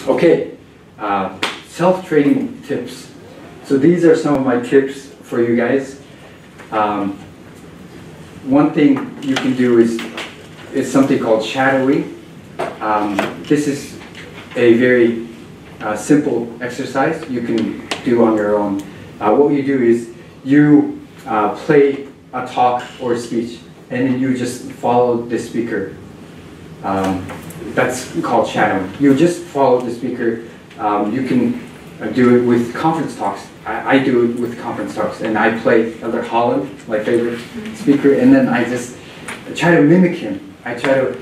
Okay, self-training tips. So these are some of my tips for you guys. One thing you can do is something called shadowing. This is a very simple exercise you can do on your own. What you do is you play a talk or a speech, and then you just follow the speaker. That's called shadowing. You just follow the speaker. You can do it with conference talks. I do it with conference talks, and I play Elder Holland, my favorite speaker, and then I just try to mimic him. I try to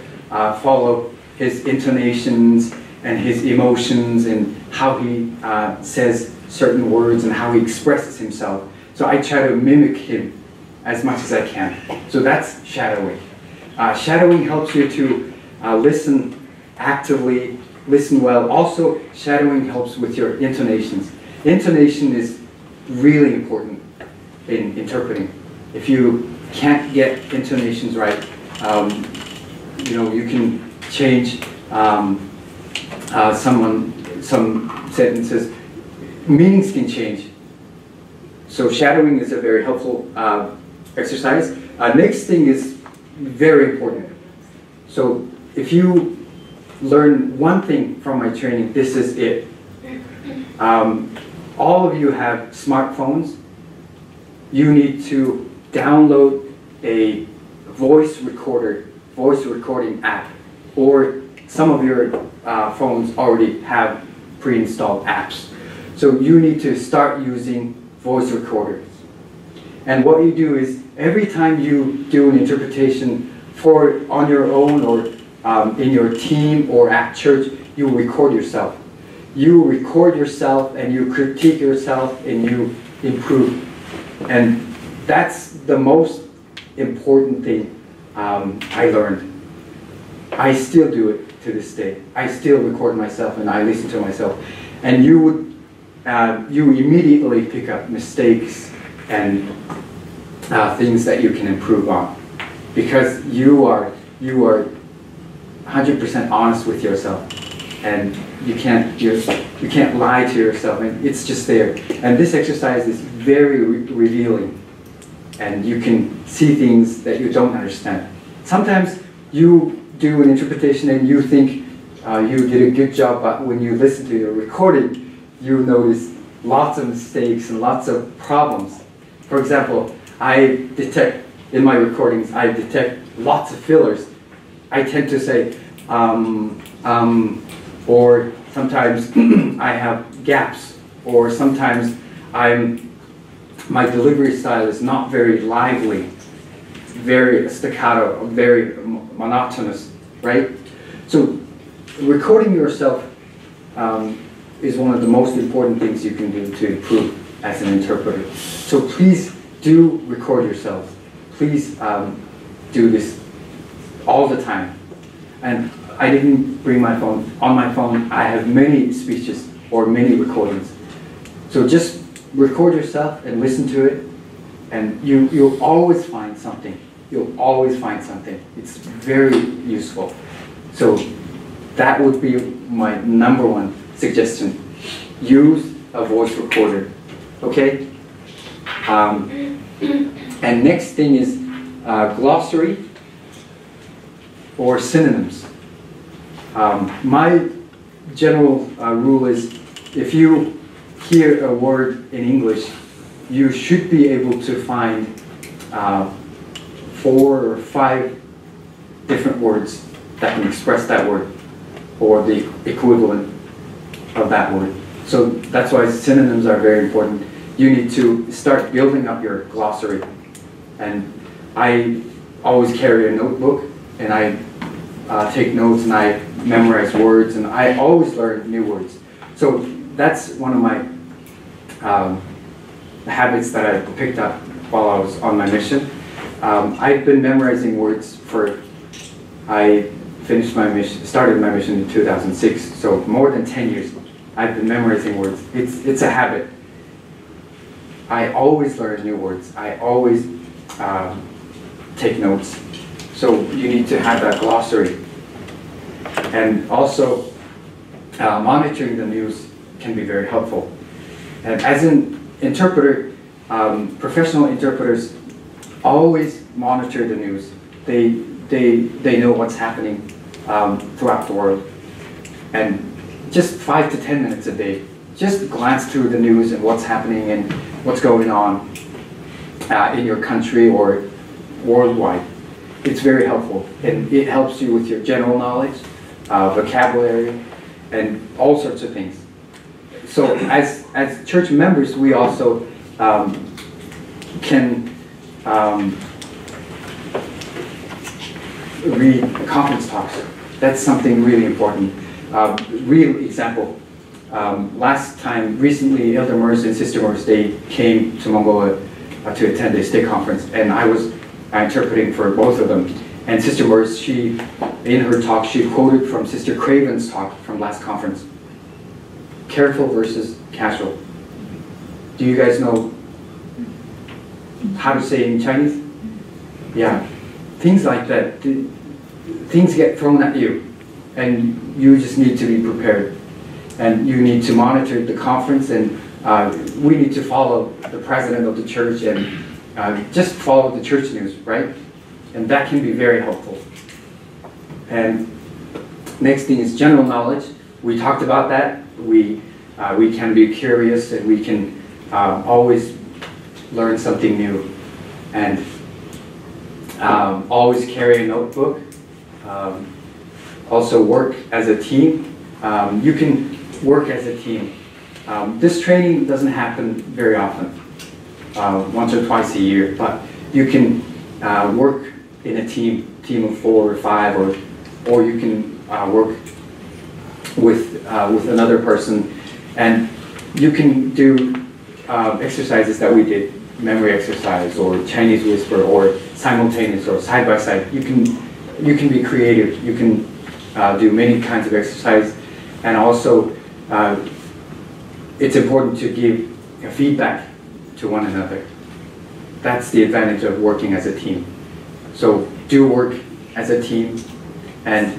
follow his intonations and his emotions and how he says certain words and how he expresses himself. So I try to mimic him as much as I can. So that's shadowing. Shadowing helps you to listen actively, listen well. Also, shadowing helps with your intonations. Intonation is really important in interpreting. If you can't get intonations right, you can change some sentences. Meanings can change. So shadowing is a very helpful exercise. Next thing is very important. So if you learn one thing from my training, this is it. All of you have smartphones. You need to download a voice recording app, or some of your phones already have pre-installed apps. So you need to start using voice recorders. And what you do is every time you do an interpretation on your own or in your team or at church, you record yourself. You record yourself and you critique yourself and you improve. And that's the most important thing I learned. I still do it to this day. I still record myself and I listen to myself. And you immediately pick up mistakes and things that you can improve on, because you are 100% honest with yourself, and you can't lie to yourself, and it's just there. And this exercise is very revealing, and you can see things that you don't understand. Sometimes you do an interpretation and you think you did a good job, but when you listen to your recording, you notice lots of mistakes and lots of problems. For example, in my recordings, I detect lots of fillers. I tend to say, or sometimes I have gaps, or sometimes my delivery style is not very lively, very staccato, very monotonous, right? So recording yourself is one of the most important things you can do to improve as an interpreter. So please do record yourself. Please do this all the time. And I didn't bring my phone. On my phone, I have many speeches or many recordings. So just record yourself and listen to it, and you'll always find something. You'll always find something. It's very useful. So that would be my #1 suggestion. Use a voice recorder, okay? And next thing is glossary or synonyms. My general rule is, if you hear a word in English, you should be able to find 4 or 5 different words that can express that word, or the equivalent of that word. So that's why synonyms are very important. You need to start building up your glossary. And I always carry a notebook, and I take notes, and I memorize words, and I always learn new words. So that's one of my habits that I picked up while I was on my mission. I've been memorizing words I started my mission in 2006, so more than 10 years. I've been memorizing words. It's a habit. I always learn new words. I always take notes. So you need to have that glossary. And also, monitoring the news can be very helpful. And as an interpreter, professional interpreters always monitor the news. They know what's happening throughout the world. And just 5 to 10 minutes a day, just glance through the news and what's happening and what's going on in your country or worldwide. It's very helpful, and it helps you with your general knowledge, vocabulary, and all sorts of things. So as church members, we also can read conference talks. That's something really important. Real example. Recently, Elder Merce and Sister Merce, they came to Mongolia to attend a stake conference, and I was interpreting for both of them. And Sister Merce, in her talk, she quoted from Sister Craven's talk from last conference. Careful versus casual. Do you guys know how to say in Chinese? Yeah, things like that. Things get thrown at you, and you just need to be prepared. And you need to monitor the conference, and we need to follow the president of the church and just follow the church news, right? And that can be very helpful. And next thing is general knowledge. We talked about that. We can be curious, and we can always learn something new. And always carry a notebook. Also work as a team. You can work as a team. This training doesn't happen very often, once or twice a year, but you can work in a team of 4 or 5, or you can work with another person, and you can do exercises that we did, memory exercise, or Chinese whisper, or simultaneous, or side by side. You can be creative. You can do many kinds of exercise, and also it's important to give feedback to one another. That's the advantage of working as a team. So do work as a team. And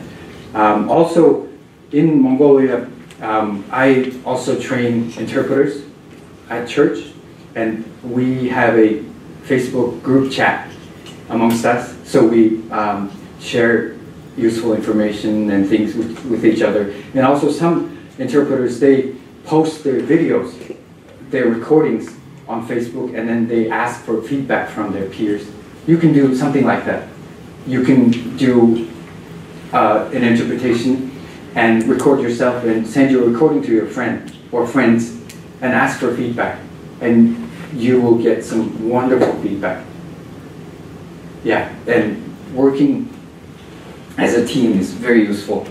also in Mongolia, I also train interpreters at church, and we have a Facebook group chat amongst us. So we share useful information and things with each other. And also some interpreters, they post their videos, their recordings on Facebook, and then they ask for feedback from their peers. You can do something like that. You can do an interpretation and record yourself and send your recording to your friend or friends and ask for feedback, and you will get some wonderful feedback. Yeah, and working as a team is very useful.